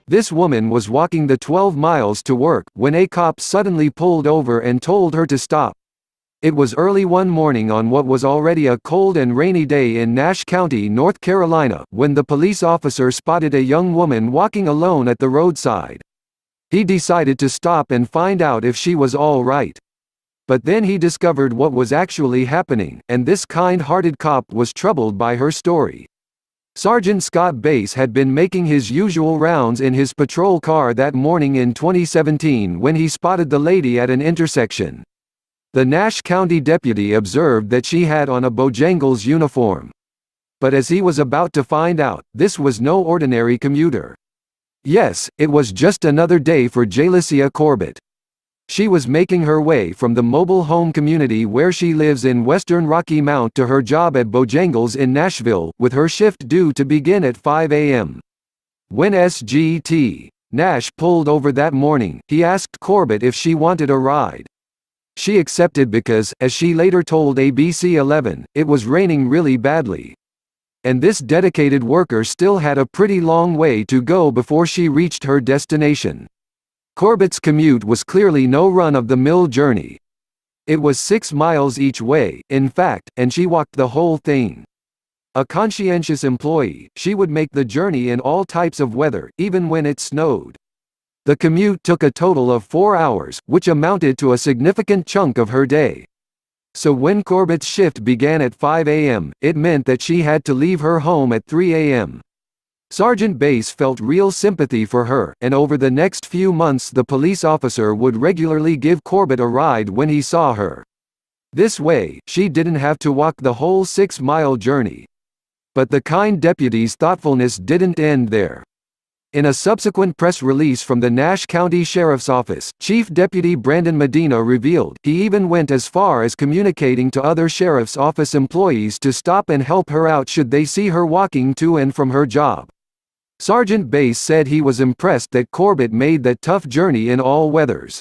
This woman was walking the 12 miles to work when a cop suddenly pulled over and told her to stop. It was early one morning on what was already a cold and rainy day in Nash County, North Carolina, when the police officer spotted a young woman walking alone at the roadside. He decided to stop and find out if she was all right. But then he discovered what was actually happening, and this kind-hearted cop was troubled by her story. Sergeant Scott Bass had been making his usual rounds in his patrol car that morning in 2017 when he spotted the lady at an intersection. The Nash County deputy observed that she had on a Bojangles uniform. But as he was about to find out, this was no ordinary commuter. Yes, it was just another day for Jaylicia Corbett. She was making her way from the mobile home community where she lives in western Rocky Mount to her job at Bojangles in Nashville, with her shift due to begin at 5 a.m. When SGT Nash pulled over that morning, he asked Corbett if she wanted a ride. She accepted because, as she later told ABC 11, it was raining really badly. And this dedicated worker still had a pretty long way to go before she reached her destination. Corbett's commute was clearly no run-of-the-mill journey. It was 6 miles each way, in fact, and she walked the whole thing. A conscientious employee, she would make the journey in all types of weather, even when it snowed. The commute took a total of 4 hours, which amounted to a significant chunk of her day. So when Corbett's shift began at 5 a.m., it meant that she had to leave her home at 3 a.m. Sergeant Bass felt real sympathy for her, and over the next few months the police officer would regularly give Corbett a ride when he saw her. This way, she didn't have to walk the whole 6-mile journey. But the kind deputy's thoughtfulness didn't end there. In a subsequent press release from the Nash County Sheriff's Office, Chief Deputy Brandon Medina revealed he even went as far as communicating to other Sheriff's Office employees to stop and help her out should they see her walking to and from her job. Sergeant Bass said he was impressed that Corbett made that tough journey in all weathers.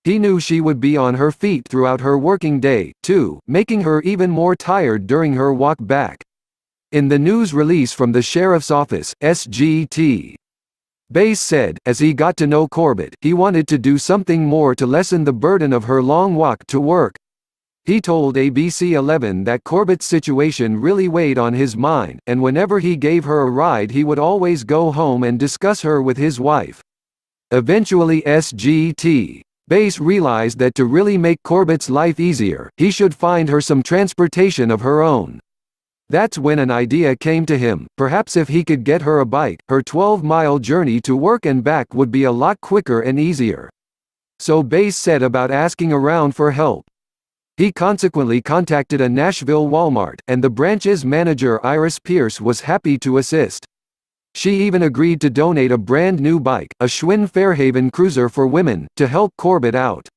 He knew she would be on her feet throughout her working day, too, making her even more tired during her walk back. In the news release from the Sheriff's Office, SGT Bass said, as he got to know Corbett, he wanted to do something more to lessen the burden of her long walk to work. He told ABC 11 that Corbett's situation really weighed on his mind, and whenever he gave her a ride he would always go home and discuss her with his wife. Eventually SGT Bass realized that to really make Corbett's life easier, he should find her some transportation of her own. That's when an idea came to him: perhaps if he could get her a bike, her 12-mile journey to work and back would be a lot quicker and easier. So Bass set about asking around for help. He consequently contacted a Nashville Walmart, and the branch's manager Iris Pierce was happy to assist. She even agreed to donate a brand new bike, a Schwinn Fairhaven Cruiser for women, to help Corbett out.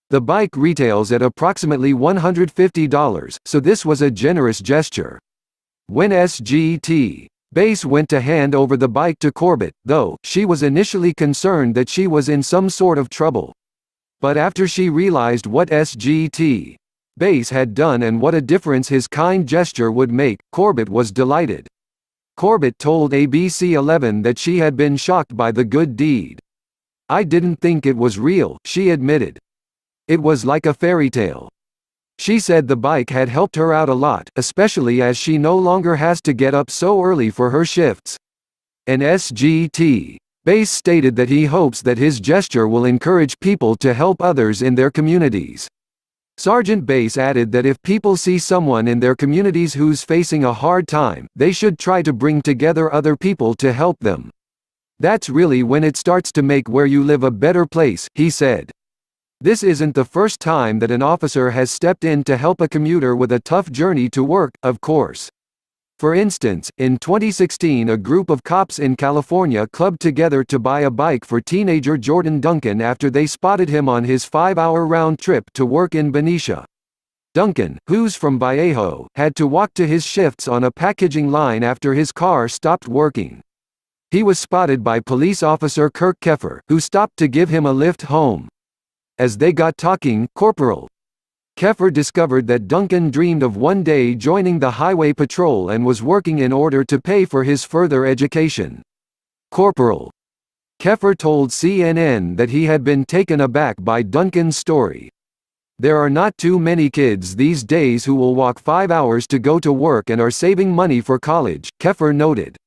The bike retails at approximately $150, so this was a generous gesture. When SGT Bass went to hand over the bike to Corbett, though, she was initially concerned that she was in some sort of trouble. But after she realized what SGT Bass had done and what a difference his kind gesture would make, Corbett was delighted. Corbett told ABC 11 that she had been shocked by the good deed. "I didn't think it was real," she admitted. "It was like a fairy tale." She said the bike had helped her out a lot, especially as she no longer has to get up so early for her shifts. And SGT Bass stated that he hopes that his gesture will encourage people to help others in their communities. Sergeant Bass added that if people see someone in their communities who's facing a hard time, they should try to bring together other people to help them. "That's really when it starts to make where you live a better place," he said. This isn't the first time that an officer has stepped in to help a commuter with a tough journey to work, of course. For instance, in 2016 a group of cops in California clubbed together to buy a bike for teenager Jordan Duncan after they spotted him on his 5-hour round trip to work in Benicia. Duncan, who's from Vallejo, had to walk to his shifts on a packaging line after his car stopped working. He was spotted by police officer Kirk Keffer, who stopped to give him a lift home. As they got talking, Corporal Keffer discovered that Duncan dreamed of one day joining the highway patrol and was working in order to pay for his further education. Corporal Keffer told CNN that he had been taken aback by Duncan's story. "There are not too many kids these days who will walk 5 hours to go to work and are saving money for college," Keffer noted.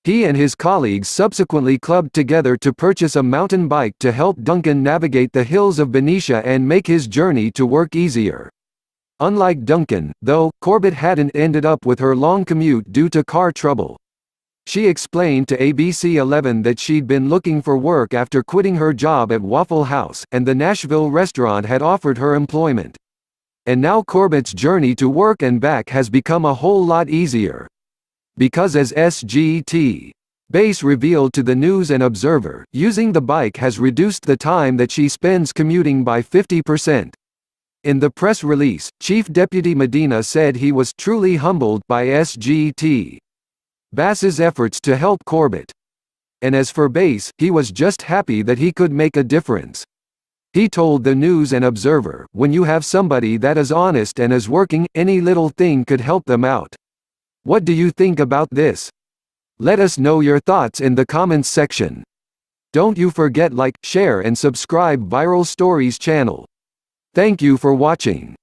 He and his colleagues subsequently clubbed together to purchase a mountain bike to help Duncan navigate the hills of Benicia and make his journey to work easier. Unlike Duncan, though, Corbett hadn't ended up with her long commute due to car trouble. She explained to ABC 11 that she'd been looking for work after quitting her job at Waffle House, and the Nashville restaurant had offered her employment. And now Corbett's journey to work and back has become a whole lot easier. Because as SGT. Bass revealed to the News and Observer, using the bike has reduced the time that she spends commuting by 50%. In the press release, Chief Deputy Medina said he was truly humbled by SGT. Bass's efforts to help Corbett. And as for Bass, he was just happy that he could make a difference. He told the News and Observer, "When you have somebody that is honest and is working, any little thing could help them out." What do you think about this? Let us know your thoughts in the comments section. Don't you forget like, share and subscribe Viral Stories channel. Thank you for watching.